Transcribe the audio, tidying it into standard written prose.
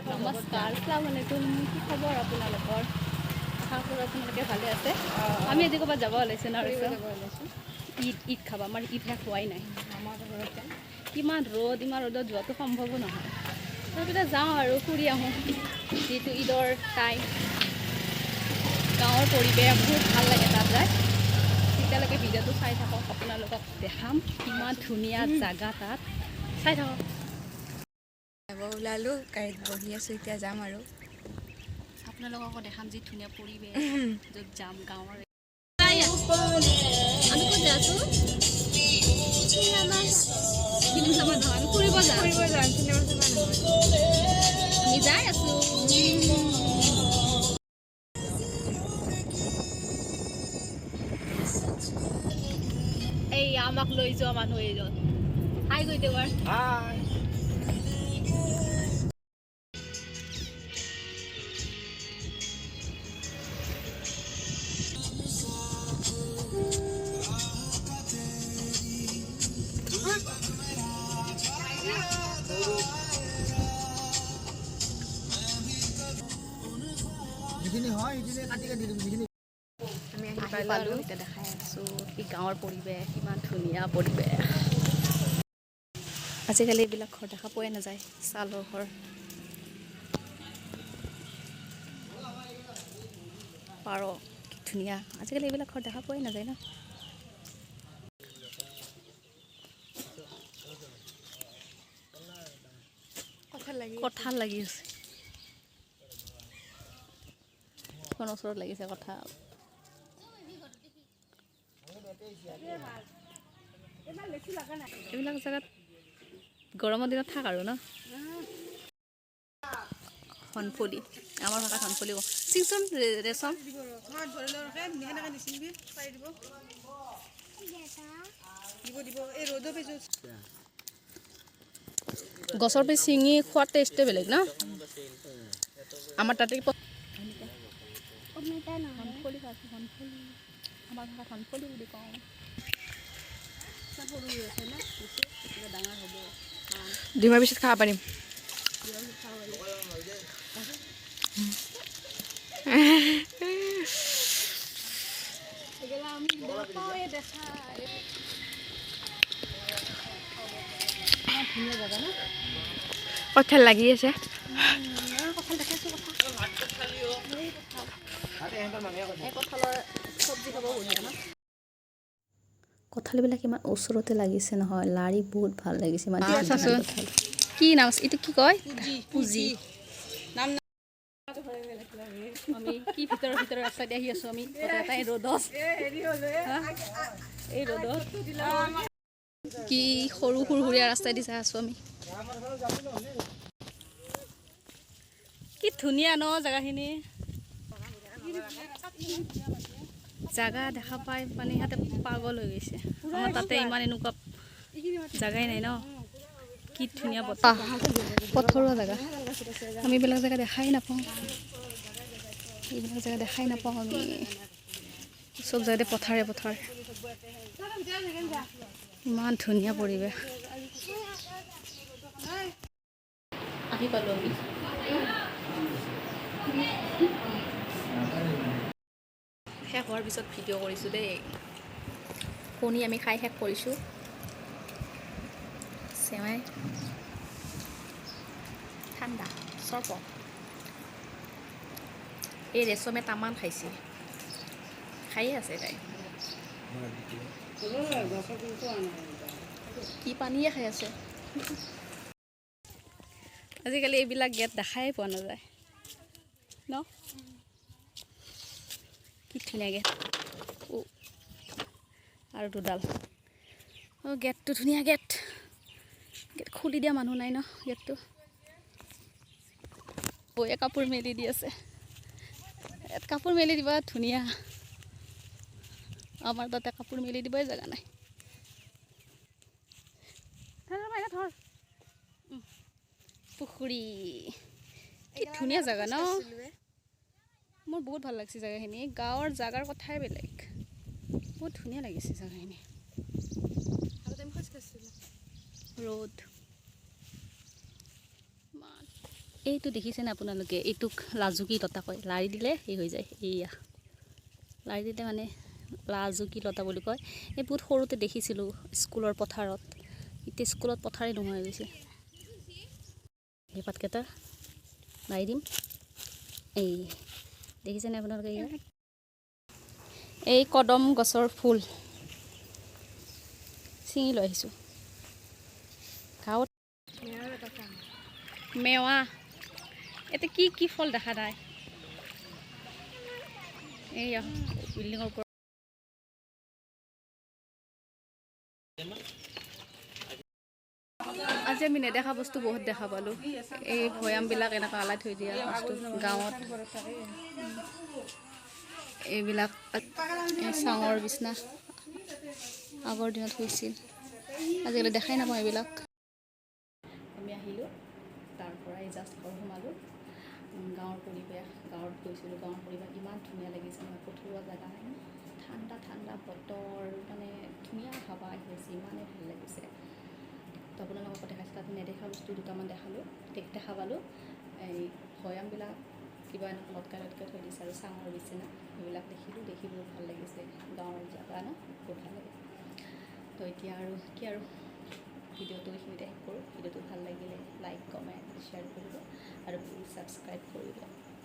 নমস্কাৰ, আসসালামুআলাইকুম। কি খবৰ আপোনালোকৰ? আশা কৰোঁ আপোনালোকে ভালে আছে। আমি আজি ক'ৰবাত যাব ওলাইছোঁ ন? ঈদ খাব। আমাৰ ঈদ শেষ হোৱাই নাই। কিমান ৰ'দ, ইমান ৰ'দত যোৱাটো সম্ভৱো নহয়। তাৰপিছত যাওঁ আৰু ফুৰি আহোঁ। যিহেতু ঈদৰ টাইম, গাঁৱৰ পৰিৱেশ বহুত ভাল লাগে তাত যায়। তেতিয়ালৈকে ভিডিঅ'টো চাই থাকক, আপোনালোকক দেখাম কিমান ধুনীয়া জাগা তাত। চাই থাকক। ওলালোঁ, গাড়ীত বহি আছোঁ, এতিয়া যাম আৰু আপোনালোককো দেখাম যি ধুনীয়া পৰিৱেশ য'ত যাম গাঁৱৰ। আমি ক'ত যাই আছোঁ? ফিল্ম চাব নহয়, আমি ফুৰিব যাম। আমি যাই আছোঁ। এই আমাক লৈ যোৱা মানুহ এইজন। হাই গৈ দেৱাৰ। আমি পালোঁ, এতিয়া দেখাই আছোঁ কি গাঁৱৰ পৰিৱেশ, কিমান ধুনীয়া পৰিৱেশ। আজিকালি এইবিলাক ঘৰ দেখা পোৱাই নাযায়, চালৰ ঘৰ। পাৰ কি ধুনীয়া, আজিকালি এইবিলাক ঘৰ দেখা পোৱাই নাযায় ন। কঁঠাল লাগি আছে, ওচৰত লাগিছে কঁঠাল। এইবিলাক জেগাত গৰমৰ দিনত থাক আৰু ন। হনফলি, আমাৰ ভাষাত হনফলি কওঁ। চিংচোন ৰেচম গছৰ পি ছিঙি খোৱাৰ টেষ্টে বেলেগ ন। আমাৰ তাতে হনফলি খাইছোঁ, হনফলি আমাৰ ভাষাত হনফলি বুলি কওঁ। সৰু হৈ আছে ন, ডাঙৰ হ'ব। 2 মাহ পিছত খাব পাৰিম। কঁঠাল লাগি আছে। কঁঠালবিলাক ইমান ওচৰতে লাগিছে নহয়, লাৰি বহুত ভাল লাগিছে। মানে কি নাম আছে এইটো, কি কয়? পুজি। আমি কি ভিতৰৰ ৰাস্তাতে আহি আছোঁ আমি, এই ৰ'দত, এই ৰ'দত কি সৰু সুৰসুৰীয়া ৰাস্তাই দি চাই আছোঁ আমি। কি ধুনীয়া ন জেগাখিনি। জাগা দেখা পাই মানে সিহঁতে পাগল হৈ গৈছে। আমাৰ তাতে ইমান এনেকুৱা জাগাই নাই ন। কি ধুনীয়া বতাহ, পথৰুৱা জেগা। আমি এইবিলাক জেগা দেখাই নাপাওঁ, এইবিলাক জেগা দেখাই নাপাওঁ আমি। চব জেগাতে পথাৰে পথাৰ, ইমান ধুনীয়া পৰিৱেশ। আহি পালোঁ আমি। শেষ হোৱাৰ পিছত ভিডিঅ' কৰিছোঁ দেই। কণী আমি খাই শেষ কৰিছোঁ। চেৱাই ঠাণ্ডা চৰবত। এই ৰেচমে তামান খাইছে, খায়ে আছে তাই। কি পানীয়ে খাই আছে। আজিকালি এইবিলাক গেট দেখাই পোৱা নাযায় ন। কি ধুনীয়া গেট, আৰু দুডাল। গেটটো ধুনীয়া গেট, গেট খুলি দিয়া মানুহ নাই ন গেটটো। বৌয়ে কাপোৰ মেলি দি আছে, ইয়াত কাপোৰ মেলি দিবা ধুনীয়া। আমাৰ তাতে কাপোৰ মেলি দিবই জেগা নাই। ধৰ পুখুৰী, কি ধুনীয়া জেগা ন। মোৰ বহুত ভাল লাগিছে জেগাখিনি। গাঁৱৰ জেগাৰ কথাই বেলেগ, বহুত ধুনীয়া লাগিছে জেগাখিনি। ৰ'দ এইটো দেখিছেনে আপোনালোকে? এইটোক লাজুকী লতা কয়। লাৰি দিলে এই হৈ যায়। এইয়া লাৰি দিলে মানে লাজুকী লতা বুলি কয়। এই বহুত সৰুতে দেখিছিলোঁ স্কুলৰ পথাৰত। এতিয়া স্কুলত পথাৰেই নোহোৱা হৈ গৈছে। এই পাতকেইটা লাৰি দিম। এই দেখিছেনে আপোনালোকে? এই কদম গছৰ ফুল ছিঙি লৈ আহিছোঁ। গাঁৱত মেৱা এতিয়া কি কি ফল দেখা নাই? এইয়া বিল্ডিঙৰ ওপৰত আজি আমি নেদেখা বস্তু বহুত দেখা পালোঁ। এই ভৈয়ামবিলাক এনেকুৱা আলাই থৈ দিয়া বস্তু গাঁৱত। এইবিলাক চাঙৰ বিচনা আগৰ দিনত হৈছিল, আজিকালি দেখাই নাপাওঁ এইবিলাক। আমি আহিলোঁ, তাৰ পৰাই জাষ্ট ঘৰ সোমালোঁ। গাঁৱৰ পৰিৱেশ, গাঁৱত গৈছিলোঁ। গাঁৱৰ পৰিৱেশ ইমান ধুনীয়া লাগিছে নহয়, পথৰুৱা জেগা, ঠাণ্ডা ঠাণ্ডা বতৰ, মানে ধুনীয়া হাৱা আহি আছে, ইমানেই ভাল লাগিছে। তো আপোনালোকক দেখাইছোঁ, তাত নেদেখা বস্তু দুটামান দেখা পালোঁ। এই ভৈয়ামবিলাক কিবা এনেকৈ লটকাই থৈ দিছে আৰু চাঙৰ বিচনা সেইবিলাক দেখিলোঁ, দেখি বহুত ভাল লাগিছে। গাঁৱৰ জেগা ন, বহুত ভাল লাগে। তো এতিয়া আৰু কি আৰু ভিডিঅ'টো এইখিনিতে শেষ কৰোঁ। ভিডিঅ'টো ভাল লাগিলে লাইক, কমেণ্ট, শ্বেয়াৰ কৰিব আৰু প্লিজ ছাবস্ক্ৰাইব কৰিব।